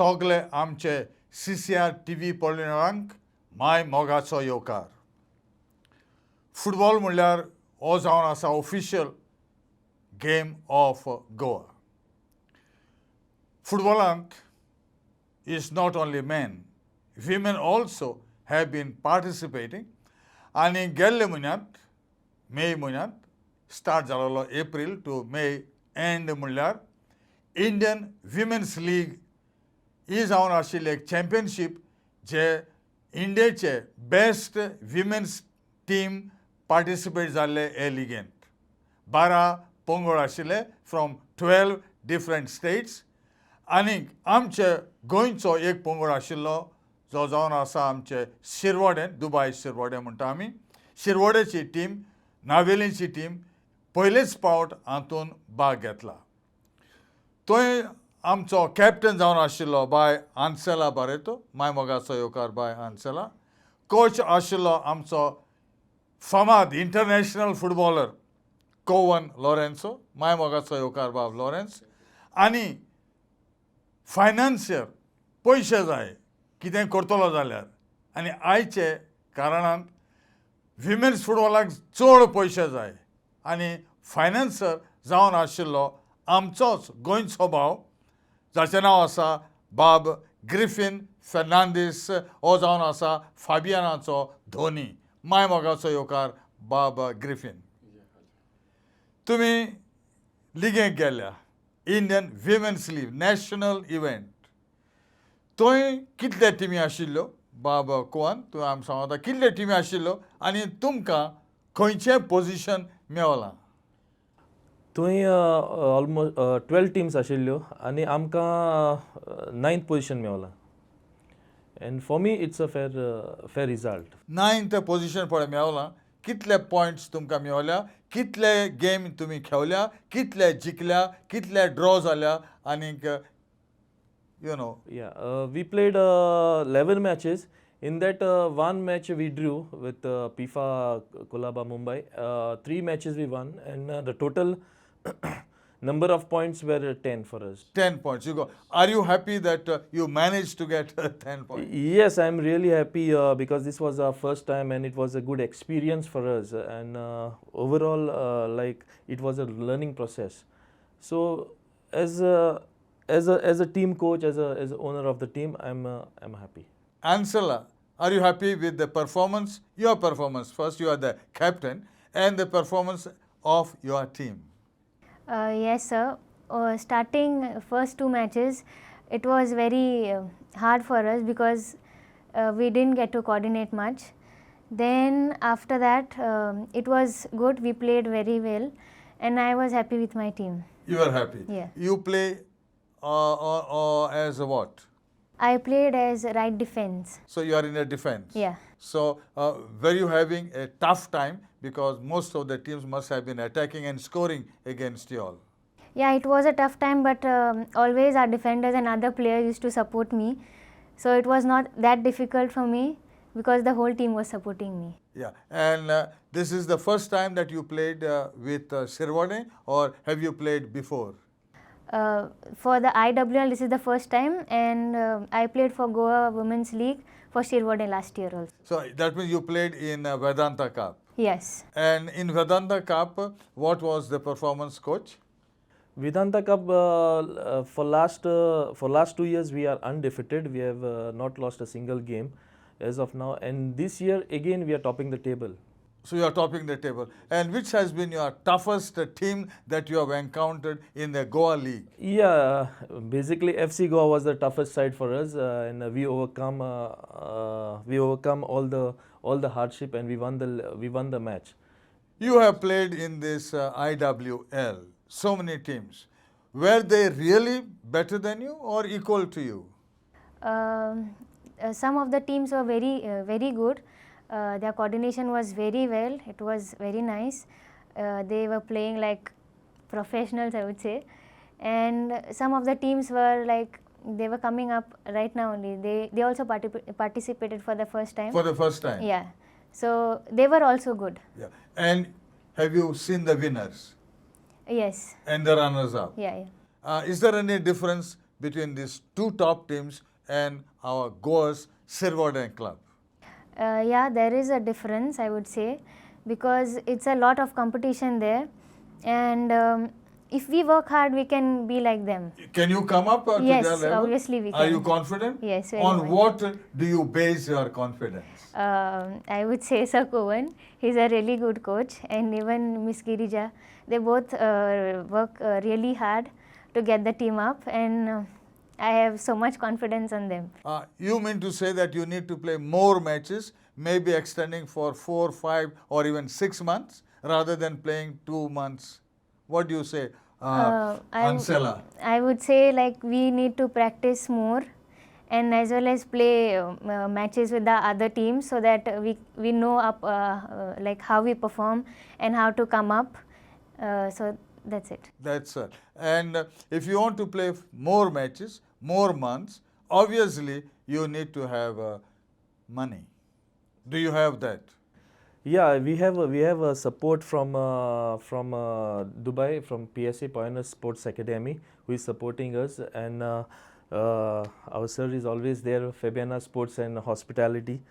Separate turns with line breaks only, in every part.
सोगले आमचे CCR TV पळयणाऱ्यांक my मोगाचो येवकार. फुटबॉल म्हणल्यार हो जावन आसा ऑफिशियल गेम ऑफ गोवा. फुटबॉलांक is not only men, women also have been participating. आणि गेल्ले म्हयन्यांत मे म्हयन्यांत स्टार्ट जालोलो एप्रील टू मे एंड म्हणल्यार इंडियन विमेन्स लीग ही जावन आशिल्ली एक चॅम्पियनशीप जे इंडियेचे बेस्ट विमेन्स टीम पार्टिसिपेट जाल्ले हे लिगेंत. 12 पंगड आशिल्ले फ्रॉम 12 डिफरंट स्टेट्स. आनीक आमचे गोंयचो एक पंगड आशिल्लो जो जावन आसा आमचे शिरवडें, दुबाय शिरवडें म्हणटा आमी. शिरवडेची टीम, नावेलीची टीम पयलेच फावट हातूंत भाग घेतला. थंय आमचो कॅप्टन जावन आशिल्लो बाय आंसेला बारेतो, माय मोगाचो येवकार बाय आंसेला. कोच आशिल्लो आमचो फामाद इंटरनॅशनल फुटबॉलर कोवन लॉरेन्सो, माय मोगाचो येवकार बाब लॉरेन्स. आनी फायनान्शियर पयशे जाय कितें करतलो जाल्यार, आनी आयचे कारणान विमेन्स फुटबॉलाक चड पयशे जाय. आनी फायनान्सर जावन आशिल्लो आमचोच गोंयचो भाव जाचें नांव आसा बाब ग्रिफिन फेर्नांदीस. हो जावन आसा फाबियानाचो धोनी, माय मोगाचो येवकार बाब ग्रिफिन. तुमी लिगेक गेल्या Indian women's league national event. थंय कितले टिमी आशिल्ल्यो बाब कोवन, तुवें आमकां सांगता कितले टिमी आशिल्ल्यो आनी तुमकां खंयचें पोजिशन मेवलां?
थंय ऑलमोस्ट 12 टीम्स आशिल्ल्यो आनी आमकां 9th पोजिशन मेवलां. And for me it's a fair result.
9th position पळय मेवलां. कितले पॉयंट्स तुमकां मेवल्या, कितले गेम तुमी खेवल्या, कितले जिखल्या, कितले ड्रॉ जाल्या, आनीक you know.
Yeah, we played 11 matches. In that one match we drew with PIFA Kolaba Mumbai. 3 matches we won, and the total number of points were 10 for us.
10 points. You go. Are you happy that you managed to get 10 points?
Yes, I'm really happy because this was our first time and it was a good experience for us. And overall, like it was a learning process. So as a team coach, as a owner of the team, I'm happy.
Ancella, are you happy with the performance? Your performance. First, you are the captain, and the performance of your team.
Yes, sir. Starting first 2 matches, it was very hard for us because we didn't get to coordinate much. Then after that, it was good. We played very well, and I was happy with my team.
You are happy.
Yeah.
You play as a what?
I played as right defense.
So you are in a defense.
Yeah.
So were you having a tough time because most of the teams must have been attacking and scoring against you all?
Yeah, it was a tough time, but always our defenders and other players used to support me. So it was not that difficult for me because the whole team was supporting me.
Yeah, and this is the first time that you played with Shirvane, or have you played before?
For the IWL, this is the first time, and I played for Goa Women's League for Shirvane last year also.
So that means you played in Vedanta Cup.
Yes.
And in Vedanta Cup, what was the performance, coach?
Vedanta Cup for last 2 years we are undefeated. We have not lost a single game as of now, and this year again we are topping the table.
So you are topping the table. And which has been your toughest team that you have encountered in the Goa League?
Yeah, basically FC Goa was the toughest side for us, and we overcome all the hardship, and we won the match.
You have played in this IWL, so many teams. Were they really better than you or equal to you?
Some of the teams were very good. Their coordination was very well. It was very nice. They were playing like professionals, I would say. And some of the teams were like, they were coming up right now only. They also participated for the first time.
For the first time?
Yeah. So they were also good.
Yeah. And have you seen the winners?
Yes.
And the runners up?
Yeah.
Is there any difference between these two top teams and our Goa's Sirvoden club?
Yeah, there is a difference, I would say, because it's a lot of competition there, and if we work hard, we can be like them.
Can you come up to
Yes,
their level?
obviously we
Are
can.
you confident?
Yes, very
On
much.
what do you base your confidence?
I would say Sir Covan. He's a really good coach, and even Miss Girija. They both work really hard to get the team up, and I have so much confidence on them.
You mean to say that you need to play more matches, maybe extending for 4, 5 or even 6 months rather than playing 2 months? What do you say, Ancella?
I would say like we need to practice more, and as well as play matches with the other teams, so that we know up like how we perform and how to come up. So that's it.
That's it. And if you want to play more matches, more months, obviously you need to have money. Do you have that?
Yeah, we have a support from Dubai, from PSA Pioneer Sports Academy, who is supporting us, and our sir is always there. Fabiana Sports and Hospitality,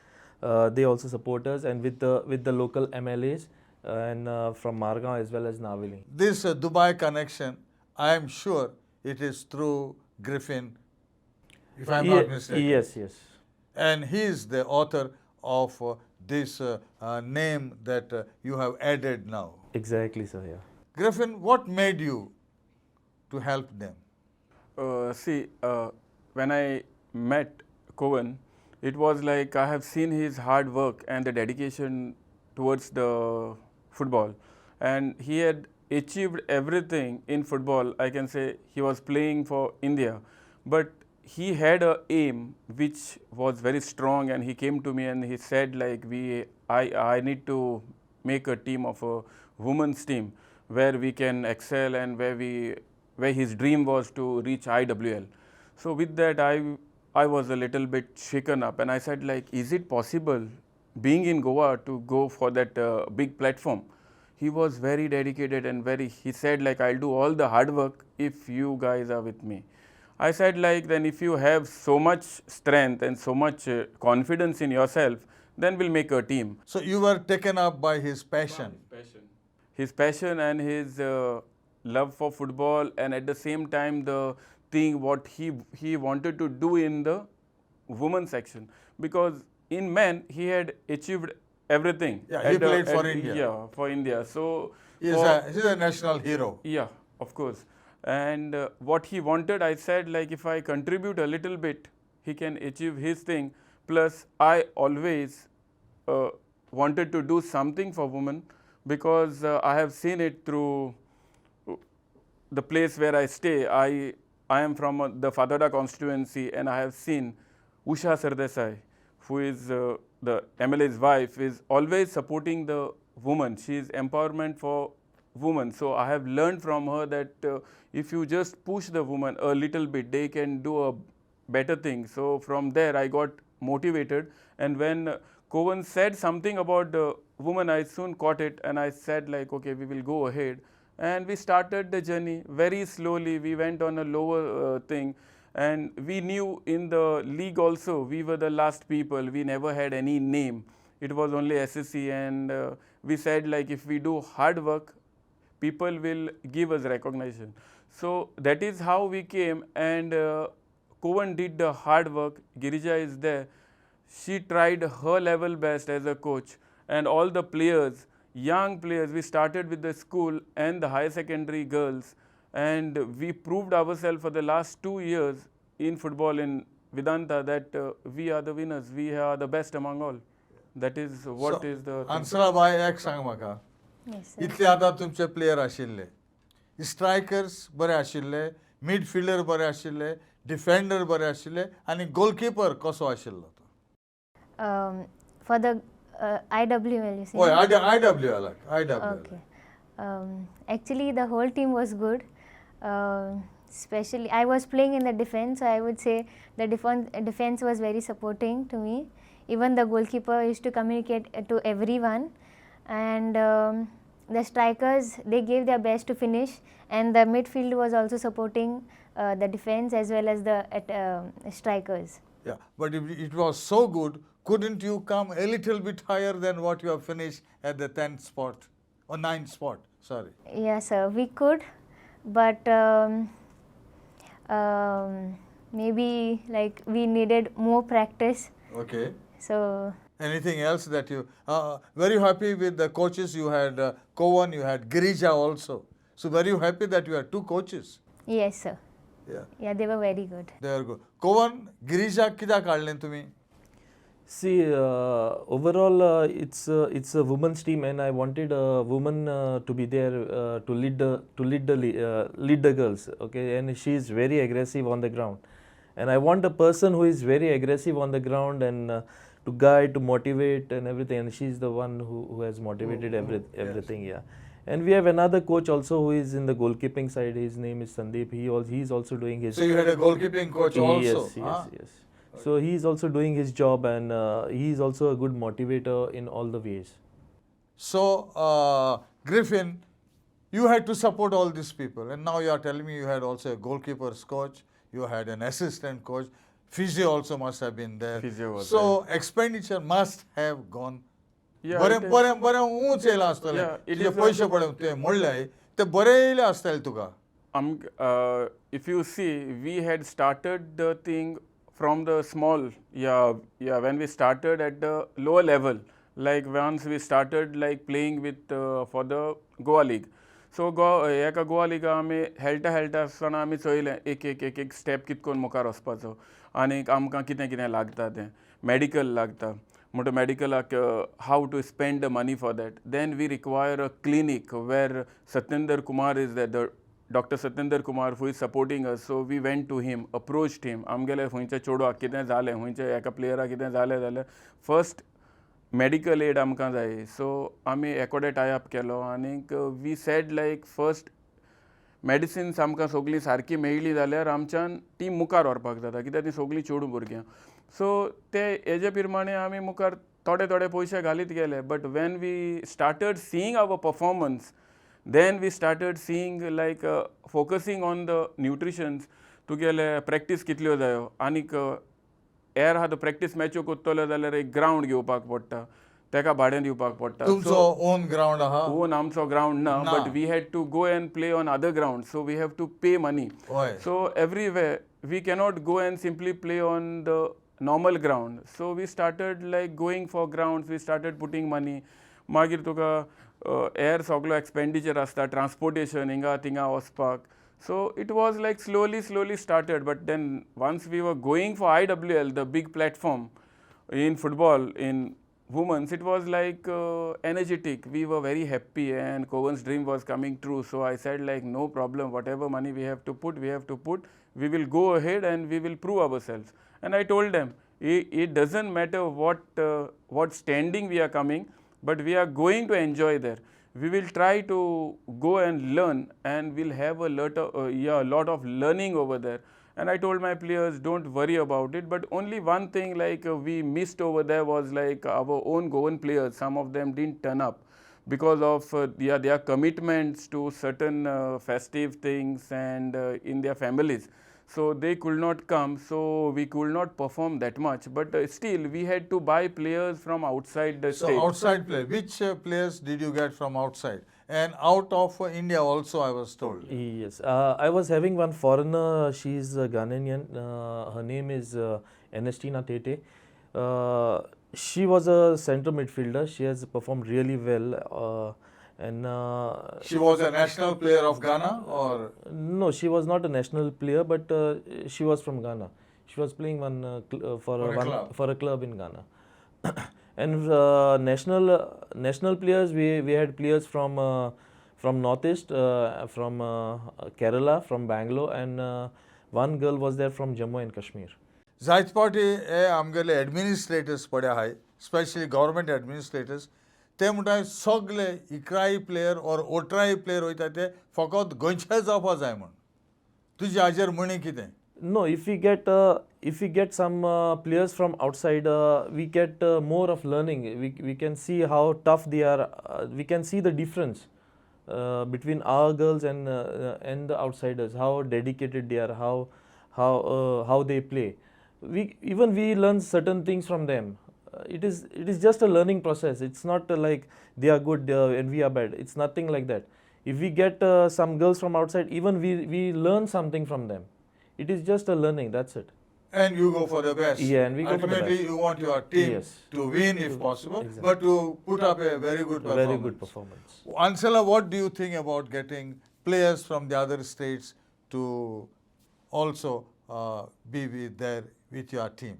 they also support us, and with the local MLAs and from Margao as well as Navili.
This Dubai connection, I am sure it is through Griffin, if I am not mistaken.
Yes.
And he is the author of this name that you have added now.
Exactly, sir. Yeah.
Griffin, what made you to help them?
When I met Covan, it was like I have seen his hard work and the dedication towards the football, and he had achieved everything in football. I can say he was playing for India, but he had a aim which was very strong, and he came to me and he said like I need to make a team of a women's team where we can excel, and where his dream was to reach IWL. So with that I was a little bit shaken up, and I said like, is it possible being in Goa to go for that big platform? He was very dedicated and he said like, I'll do all the hard work if you guys are with me. I said like, then if you have so much strength and so much confidence in yourself, then we'll make a team.
So you were taken up by his passion.
His passion and his love for football, and at the same time the thing what he wanted to do in the women's section, because in men he had achieved everything.
Yeah, he played for India.
Yeah, for India. So
He's a national hero.
yeah, of course. And what he wanted, I said like, if I contribute a little bit, he can achieve his thing. Plus I always wanted to do something for women, because I have seen it through the place where I stay. I am from the Fadoda constituency, and I have seen Usha Sardesai, who is the MLA's wife, is always supporting the woman. She is empowerment for women. So I have learned from her that if you just push the woman a little bit, they can do a better thing. So from there I got motivated, and when Covan said something about the woman, I soon caught it, and I said like, okay, we will go ahead. And we started the journey very slowly. We went on a lower thing, and we knew in the league also we were the last people. We never had any name. It was only SSC, and we said like, if we do hard work, people will give us recognition. So that is how we came, and Covan did the hard work. Girija is there. She tried her level best as a coach, and all the players, young players, we started with the school and the higher secondary girls, and we proved ourselves for the last 2 years in football in Vedanta that we are the winners, we are the best among all. That is what is the thing.
Ancella बाय एक सांग म्हाका.
Yes, sir.
इतले आतां तुमचे player आशिल्ले, strikers बरे आशिल्ले, मिडफिल्डर बरे आशिल्ले, डिफेंडर बरे आशिल्ले, आनी गोलकीपर कसो आशिल्लो तो?
For the IWL, you see.
Oh, IWL.
Okay. Actually, the whole team was good. Especially, I was playing in the defense, so I would say the defense was very supporting to me. Even the goalkeeper used to communicate to everyone, and the strikers, they gave their best to finish, and the midfield was also supporting the defense as well as the strikers.
Yeah, but if it was so good, couldn't you come a little bit higher than what you have finished at the 10th spot or 9th spot? Sorry.
Yes, sir, we could, but maybe like we needed more practice.
Okay.
So
Anything else that you very happy with the coaches? You had Covan, you had Girija also. So were you happy that you had two coaches?
yes, sir.
Yeah,
Yeah, they were very good.
they are good. Covan, Girija कित्याक काढलें तुम्ही?
See, overall, it's a women's team, and I wanted a woman to be there to lead the girls. Okay, and she is very aggressive on the ground, and I want a person who is very aggressive on the ground and to guide, to motivate, and everything. And she's the one who has motivated everything. Yeah. And we have another coach also who is in the goalkeeping side. His name is Sandeep. He's also doing his.
So you had a goalkeeping coach also?
Yes. So he's also doing his job, and he's also a good motivator in all the ways.
So, Griffin, you had to support all these people, and now you are telling me you had also a goalkeeper's coach, you had an assistant coach, physio also must have been there.
Physio was
so expenditure must have gone.
Yeah,
बरें
it is-
बरें बरें उंच येयलां आसतलें.
Yeah, it
तुजे
is
पयशे पडून तुवें मोडले ते बरें येयले आसतले तुका.
If you see, we had started the thing from the small, when we started at the lower level, like once we started like playing with for the Goa League. So एका गोवा लिगा आमी खेळटा आसतना आमी चोयलें एक स्टेप कितकोन मुखार वचपाचो आनीक आमकां कितें कितें लागता तें मेडिकल लागता म्हणटा मेडिकलाक have to spend the money for that then we require a clinic where Satyendra Kumar is the Dr. Satyendra Kumar, who is supporting us, so we went to him, approached him. आमगेले हुंयचे चेडवाक कितें जालें, हुंयचे एका प्लेयराक कितें जालें जाल्यार फर्स्ट मेडिकल एड आमकां जाय. सो आमी एकोडे टाय अप केलो आनीक we said like first medicines आमकां सगळीं सारकी मेळ्ळी जाल्यार आमच्यान टीम मुखार व्हरपाक जाता कित्याक तीं सगळीं चेडूं भुरग्यां. सो ते हेजे प्रमाणे आमी मुखार थोडे पयशे घालीत गेले. But when we started seeing our performance, then we started seeing like focusing on the nutritions. तुगेले प्रॅक्टीस कितल्यो जायो आनीक एअर आहा तो प्रॅक्टीस मॅच्यो कोत्तलो जाल्यार एक ग्रावंड घेवपाक पडटा, तेका भाडें दिवपाक पडटा.
तुमचो ओन ग्राउंड आहा?
ओन आमचो ग्रावंड ना, but we had to go and play on other ground, so we have to pay money. So everywhere we cannot go and simply play on the normal ground. So we started like going for ground, we started putting money. मागीर तुका air सगळो expenditure आसता, transportation हिंगा थिंगा वचपाक. So it was like slowly started. But then once we were going for IWL, the big platform in football, in women's, it was like energetic. We were very happy and Covan's dream was coming true. So I said like, no problem, whatever money we have to put. We will go ahead and we will prove ourselves. And I told them, it doesn't matter what standing we are coming, but we are going to enjoy there. We will try to go and learn, and we'll have a lot of learning over there. And I told my players, don't worry about it. But only one thing like we missed over there was like our own Goan players. Some of them didn't turn up because of their commitments to certain festive things and in their families. So they could not come, so we could not perform that much. But still, we had to buy players from outside the state.
So outside players, which players did you get from outside? And out of India also, I was told.
Yes, I was having one foreigner. She's Ghanaian. Her name is Ernestina Tete. She was a centre midfielder. She has performed really well.
She was a national player of Ghana, or
no? She was not a national player, but she was from Ghana. She was playing for a club in Ghana. And national players, we had players from Northeast, from Kerala, from Bangalore, and one girl was there from Jammu and Kashmir.
जायत पावटी हे आमगेले administrators पड्या हाय, specially government administrators, ते म्हणटात सगळे इकराई player और ओटराई player वयता ते फकत गोंयचे जावपा जाय म्हण. तुजी हाजेर म्हणी कितें?
No, if we get some players from outside, we get more of learning. We can see how tough they are. We can see the difference between our girls and the outsiders, how dedicated they are, how they play. We learn certain things from them. It is just a learning process. It's not like they are good and we are bad. It's nothing like that. If we get some girls from outside, even we learn something from them. It is just a learning. That's it.
And you go for the best.
Yeah, and we go for the
Ultimately,
best.
you want your team
Yes.
to win if possible,
Exactly.
but to put up a very good performance.
Very good performance.
Ancella, what do you think about getting players from the other states to also be with your team?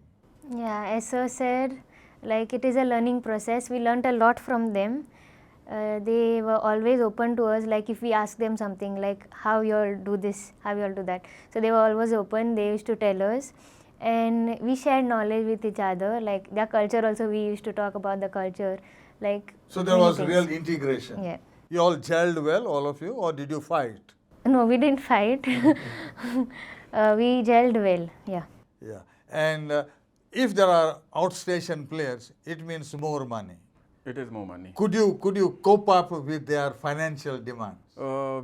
Yeah, as sir said, like it is a learning process. We learnt a lot from them. They were always open to us, like if we ask them something like how you all do this, how you all do that. So they were always open. They used to tell us, and we shared knowledge with each other. Like their culture also, we used to talk about the culture. Like
So there
many
was
things.
real integration.
Yeah.
You all gelled well, all of you, or did you fight?
No, we didn't fight. We gelled well. Yeah.
Yeah. And if there are outstation players, it means more money.
It is more money.
Could you cope up with their financial demands?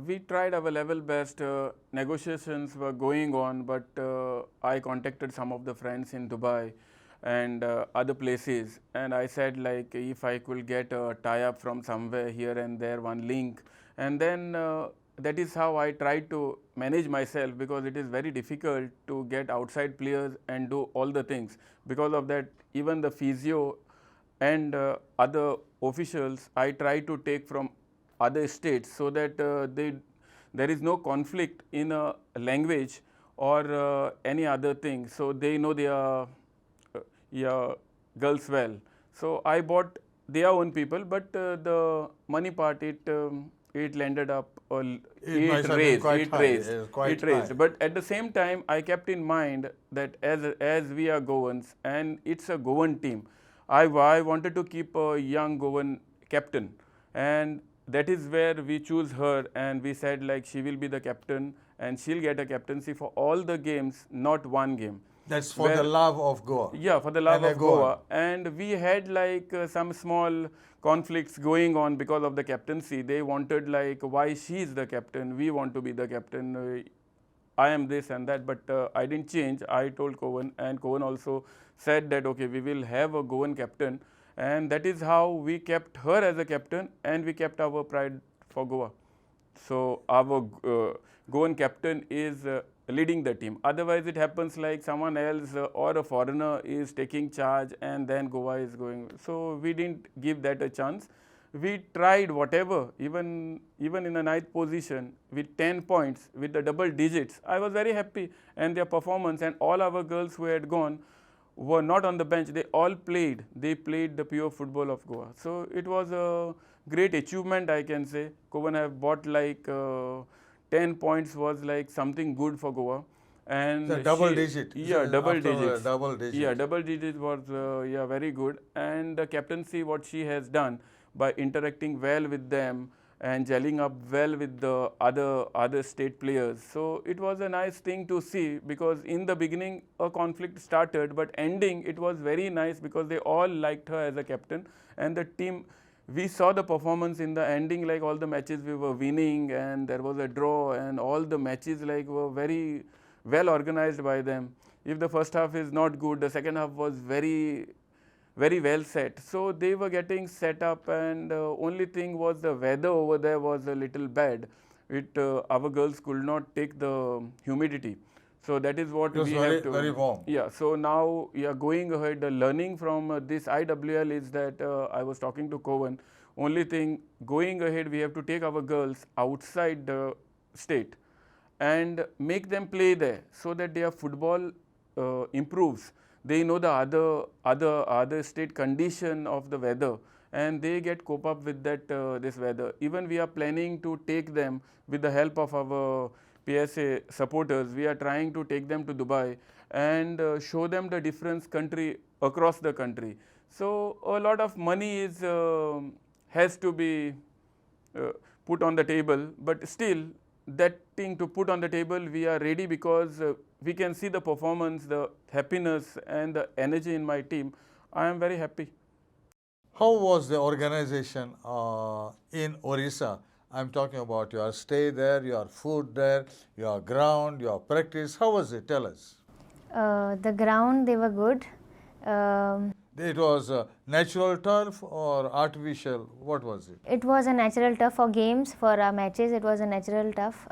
We tried our level best. Negotiations were going on, but I contacted some of the friends in Dubai and other places, and I said like if I could get a tie-up from somewhere here and there, one link, and then that is how I tried to manage myself, because it is very difficult to get outside players and do all the things. Because of that, even the physio and other officials I try to take from other states, so that there is no conflict in a language or any other thing, so they know their girls well. So I bought their own people, but the money part, it landed up
It must have been quite high.
it raised. But at the same time, I kept in mind that as we are Goans and it's a Goan team, I wanted to keep a young Goan captain, and that is where we choose her, and we said like she will be the captain and she'll get a captaincy for all the games, not one game.
That's for the love of Goa.
Yeah, for the love
And
of
a Goan.
Goa. And we had like some small conflicts going on because of the captaincy. They wanted like why she is the captain, we want to be the captain. I am this and that, but I didn't change. I told Covan, and Covan also said that okay, we will have a Goan captain, and that is how we kept her as a captain, and we kept our pride for Goa. So our Goan captain is leading the team. Otherwise, it happens like someone else or a foreigner is taking charge, and then Goa is going. So we didn't give that a chance. We tried whatever, even in a ninth position with 10 points, with the double digits. I was very happy, and their performance, and all our girls who had gone were not on the bench. They all played. They played the pure football of Goa. So it was a great achievement, I can say. Covan have bought like 10 points was like something good for Goa. And
So double digit.
Yeah, double
After
digits.
double digit.
Yeah, double digit was yeah, very good. And the captaincy, what she has done by interacting well with them and gelling up well with the other state players. So it was a nice thing to see, because in the beginning a conflict started, but ending it was very nice because they all liked her as a captain, and the team. We saw the performance in the ending, like all the matches we were winning, and there was a draw, and all the matches like were very well organized by them. If the first half is not good, the second half was very well set. So they were getting set up, and only thing was the weather over there was a little bad. Our girls could not take the humidity. So that is what
It was
we
very,
have to.
very warm.
Yeah. So now, yeah, going ahead, the learning from this IWL is that I was talking to Covan. Only thing, going ahead, we have to take our girls outside the state and make them play there, so that their football improves. They know the other state condition of the weather, and they get cope up with that this weather. Even we are planning to take them with the help of our PSA supporters. We are trying to take them to Dubai and show them the different country across the country. So a lot of money is has to be put on the table, but still that thing to put on the table, we are ready, because we can see the performance, the happiness and the energy in my team. I am very happy.
How was the organization in Orissa I'm talking about your stay there, your food there, your ground, your practice. How was it? Tell us.
The ground, they were good. Um,
It was natural turf or artificial? What was it?
it was a natural turf for games, for our matches. It was a natural turf,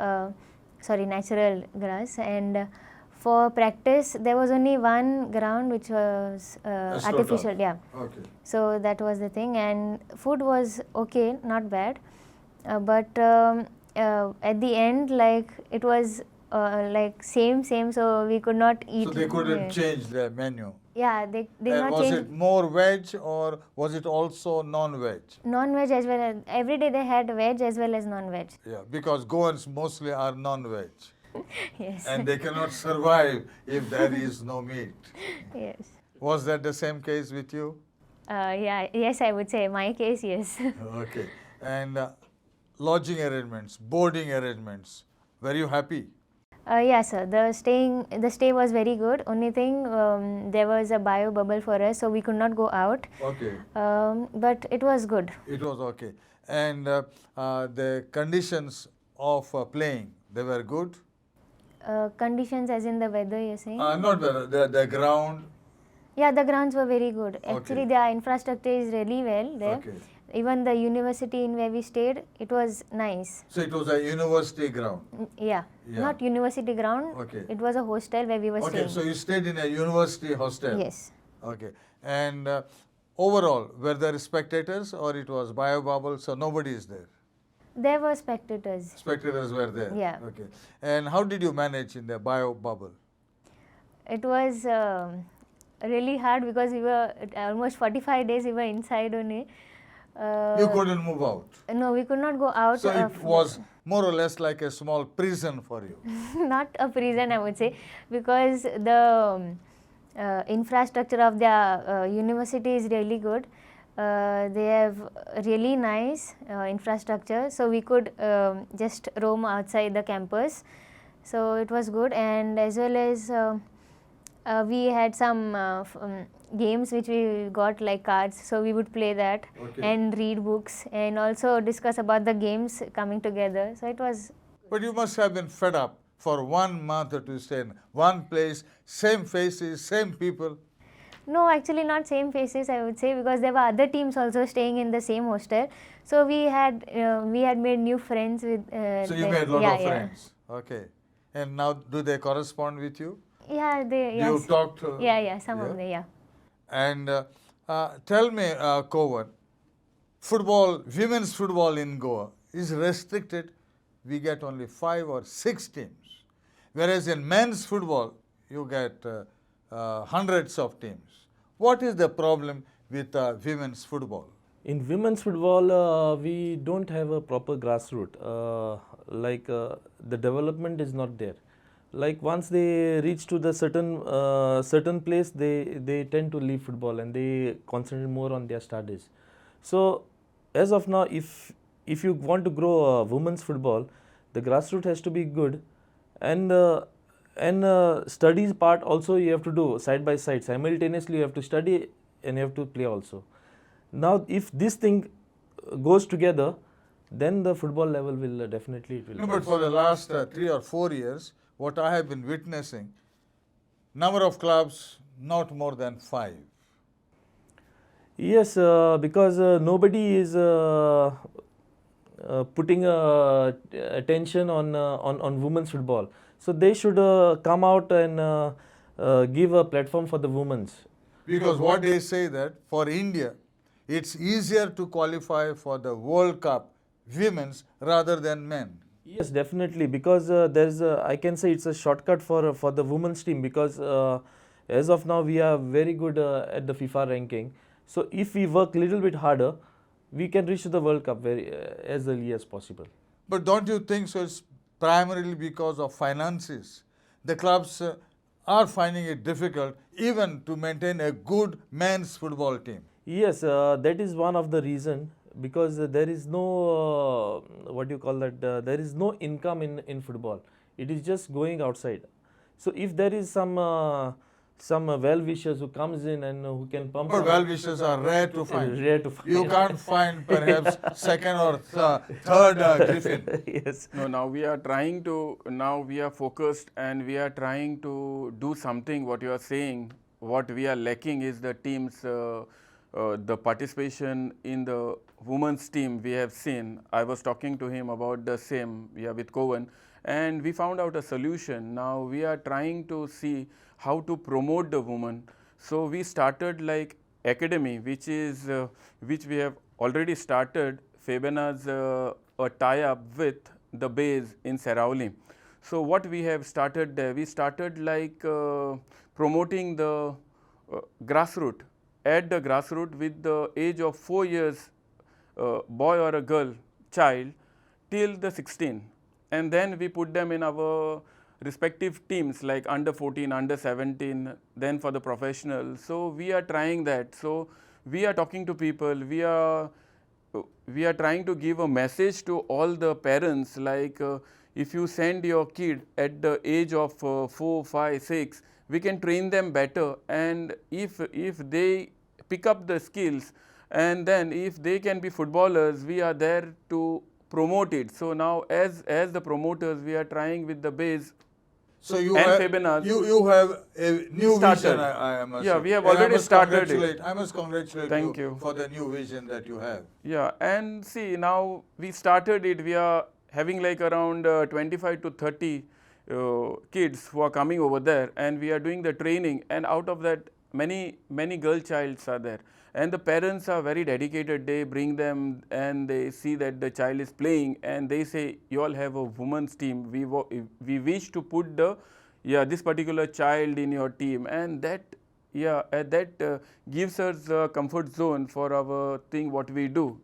natural grass. And for practice, there was only one ground which was artificial.
AstroTurf.
Yeah.
Okay.
So that was the thing. And food was okay, not bad. But at the end, like it was like same, so we could not eat.
So they couldn't change the menu.
Yeah, they did
And
not
was
change.
it more veg or was it also non-veg?
Non-veg as well as every day they had veg as well as non-veg.
Yeah, because Goans mostly are non-veg.
Yes.
And they cannot survive if there is no meat.
Yes.
Was that the same case with you?
Yes, I would say my case, yes.
Okay. And lodging arrangements, boarding arrangements, were you happy?
Yes, sir. The stay was very good. Only thing, there was a bio bubble for us, so we could not go out.
Okay.
But it was good.
It was okay. And the conditions of playing, they were good?
Conditions as in the weather, you're saying?
Not weather, the ground.
Yeah, the grounds were very good.
Okay.
Actually, their infrastructure is really well there.
Okay.
Even the university in where we stayed, it was nice.
So it was a university ground.
Yeah.
Yeah.
Not university ground.
Okay.
It was a hostel where we were
Okay,
staying.
so you stayed in a university hostel.
Yes.
Okay. And overall, were there spectators or it was bio bubble, so nobody is there?
There were spectators.
Spectators were there.
Yeah.
Okay. And how did you manage in the bio bubble?
It was really hard because we were almost 45 days we were inside only.
You couldn't move out.
No, we could not go out.
So it was more or less like a small prison for you.
Not a prison, I would say, because the infrastructure of the university is really good. They have really nice infrastructure, so we could just roam outside the campus. So it was good, and as well as we had some games which we got like cards, so we would play that.
Okay.
And read books and also discuss about the games coming together. So it was.
But you must have been fed up for 1 month to stay in one place, same faces, same people.
No, actually not same faces, I would say, because there were other teams also staying in the same hostel. So we had made new friends with.
So you made a lot of friends. Okay. And now do they correspond with you?
Yeah, they.
Do you
Yes.
talk to?
Some of them, yeah.
And tell me, Covan, football, women's football in Goa is restricted. We get only 5 or 6 teams. Whereas in men's football, you get hundreds of teams. What is the problem with women's football?
In women's football, we don't have a proper grassroots. The development is not there. Like once they reach to the certain place, they tend to leave football and they concentrate more on their studies. So as of now, if you want to grow women's football, the grassroots has to be good, and studies part also you have to do side by side. Simultaneously, you have to study and you have to play also. Now, if this thing goes together, then the football level will definitely it will.
No, but for the last 3 or 4 years, what I have been witnessing, number of clubs not more than 5.
Yes, because nobody is putting attention on women's football. So they should come out and give a platform for the women's.
Because what they say that for India, it's easier to qualify for the World Cup women's rather than men.
Yes, definitely, because I can say it's a shortcut for the women's team, because as of now we are very good at the FIFA ranking. So if we work a little bit harder, we can reach the World Cup as early as possible.
But don't you think so? It's primarily because of finances. The clubs are finding it difficult even to maintain a good men's football team.
Yes, that is one of the reason, because there is no there is no income in football. It is just going outside. So if there is some some well-wishers who comes in and who can pump
But
up.
well-wishers are rare to find.
Rare to find.
You can't find perhaps second or third Griffin.
Yes.
No, now we are trying to, now we are focused and we are trying to do something. What you are saying, what we are lacking is the teams, the participation in the women's team we have seen. I was talking to him about the same, with Covan, and we found out a solution. Now we are trying to see how to promote the women. So we started like academy, which is which we have already started. Fabena's a tie-up with the base in Sarauli. So what we have started there, we started like promoting the grassroots, at the grassroots with the age of 4 years, boy or a girl child till the 16, and then we put them in our respective teams like under 14, under 17, then for the professional. So we are trying that. So we are talking to people, we are trying to give a message to all the parents, like if you send your kid at the age of 4, 5, 6, we can train them better, and if they pick up the skills, and then if they can be footballers, we are there to promote it. So now as the promoters, we are trying with the base.
So you
And
have,
Fabenas
you have a new
started.
vision, I must
Yeah,
say.
we have
And
already started it.
I must congratulate
Thank
you
you.
for the new vision that you have.
Yeah, and see, now we started it, we are having like around 25 to 30 kids who are coming over there, and we are doing the training, and out of that many girl childs are there, and the parents are very dedicated. They bring them and they see that the child is playing, and they say, you all have a women's team, we wish to put this particular child in your team, and that gives us a comfort zone for our thing what we do.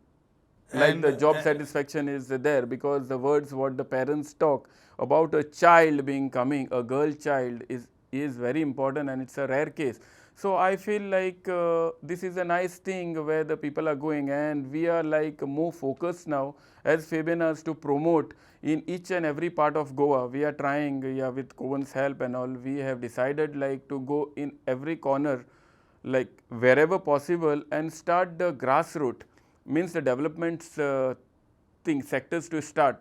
Like
And-
the job satisfaction is there, because the words what the parents talk about a child being coming, a girl child is very important, and it's a rare case. So I feel like this is a nice thing where the people are going, and we are like more focused now as Fabenas to promote in each and every part of Goa. We are trying, with Covan's help and all, we have decided like to go in every corner, like wherever possible, and start the grassroots, means the development sectors to start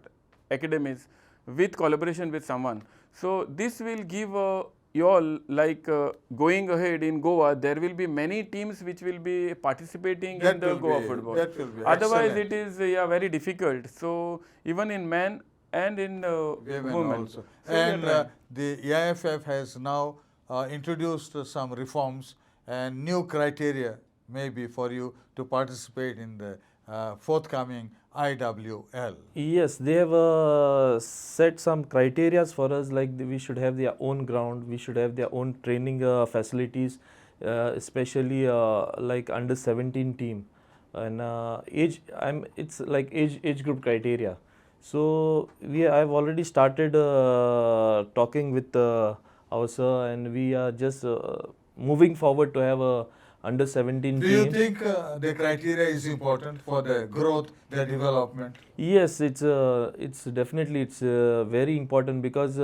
academies with collaboration with someone. So this will give you all like going ahead in Goa, there will be many teams which will be participating
That
in the
will
Goa
be-
football.
that will be
Otherwise
excellent.
it is very difficult. So even in men and in
Women
women.
also.
So we are
And
trying.
the EIFF has now introduced some reforms and new criteria maybe for you to participate in the forthcoming IWL.
Yes, they have set some criterias for us, like we should have their own ground, we should have their own training facilities, especially like under 17 team, and it's like age group criteria. So I've already started talking with our sir, and we are just moving forward to have a under 17
Do
team.
you think the criteria is important for the growth, the development?
Yes, it's definitely very important, because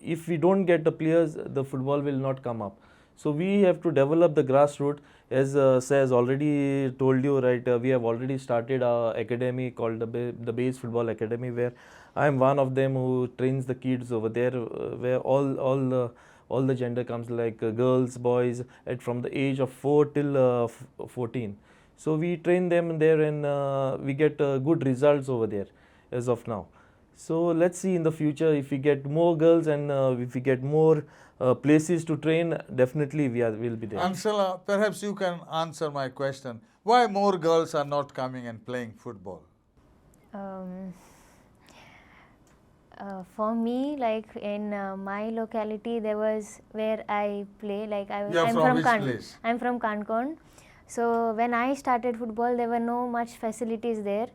if we don't get the players, the football will not come up. So we have to develop the grassroots. As Sir has already told you, right? We have already started our academy called the Base Football Academy, where I am one of them who trains the kids over there, where all the gender comes, like girls, boys, from the age of 4 till 14. So we train them there, and we get good results over there as of now. So let's see in the future, if we get more girls and if we get more places to train, definitely will be there.
Ancella, perhaps you can answer my question. Why more girls are not coming and playing football?
For me, like in my locality, there was where I play. Like
You are
I'm
from which place?
I'm from Kankon. So when I started football, there were no much facilities there.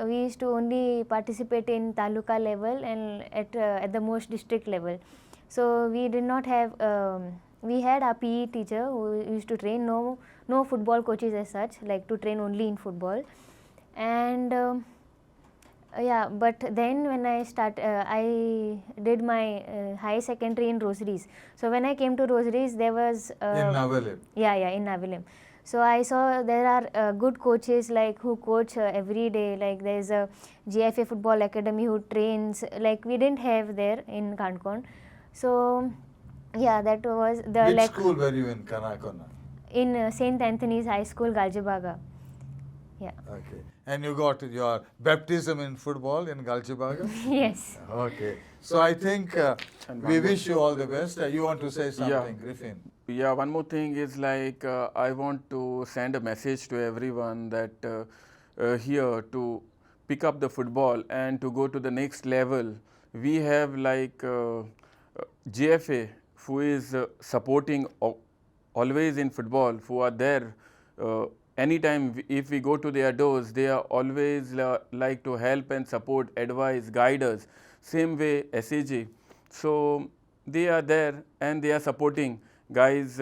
We used to only participate in taluka level and at the most district level. So we did not have. We had a PE teacher who used to train. No football coaches as such, like to train only in football. And Yeah, but then when I did my high secondary in Rosaries. So when I came to Rosaries, there was
In Navelim.
yeah, in Navilim. So I saw there are good coaches like who coach every day. Like there's a GFA Football Academy who trains. Like we didn't have there in Kankon. So yeah, that was the
Which
like
school were you in Kanakona?
in Saint Anthony's High School, Galjabaga. Yeah.
Okay. And you got your baptism in football in Galchibaga?
Yes.
Okay. So I think we wish you all the best. You want to say something, Griffin?
Yeah, one more thing is like I want to send a message to everyone that here to pick up the football and to go to the next level. We have like GFA who is supporting always in football, who are there anytime if we go to their doors, they are always like to help and support, advise, guide us. Same way SAG. So they are there and they are supporting guys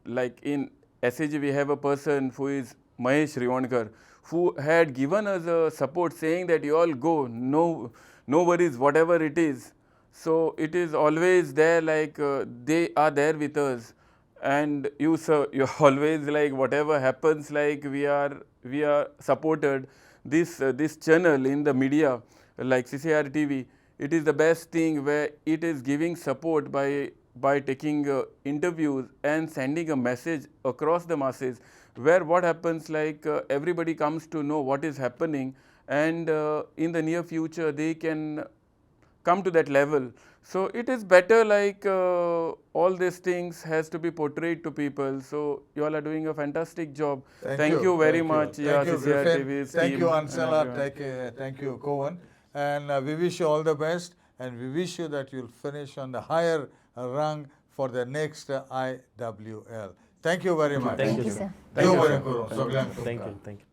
like in SAG we have a person who is Mahesh Rivankar who had given us a support saying that you all go, no worries, whatever it is. So it is always there like they are there with us. And you sir, you always like whatever happens like we are supported. This channel in the media like CCR TV, it is the best thing where it is giving support by taking interviews and sending a message across the masses, where what happens like everybody comes to know what is happening, and in the near future they can come to that level. So it is better like all these things has to be portrayed to people. So you all are doing a fantastic job. Thank you very much.
Thank you,
CCR
Griffin.
TV's
Thank
team
you,
and
Ancella.
everyone.
Thank you, Covan. And we wish you all the best. And we wish you that you'll finish on the higher rung for the next IWL. Thank you very much.
Thank
Thank you, sir.
Thank you.
Thank you.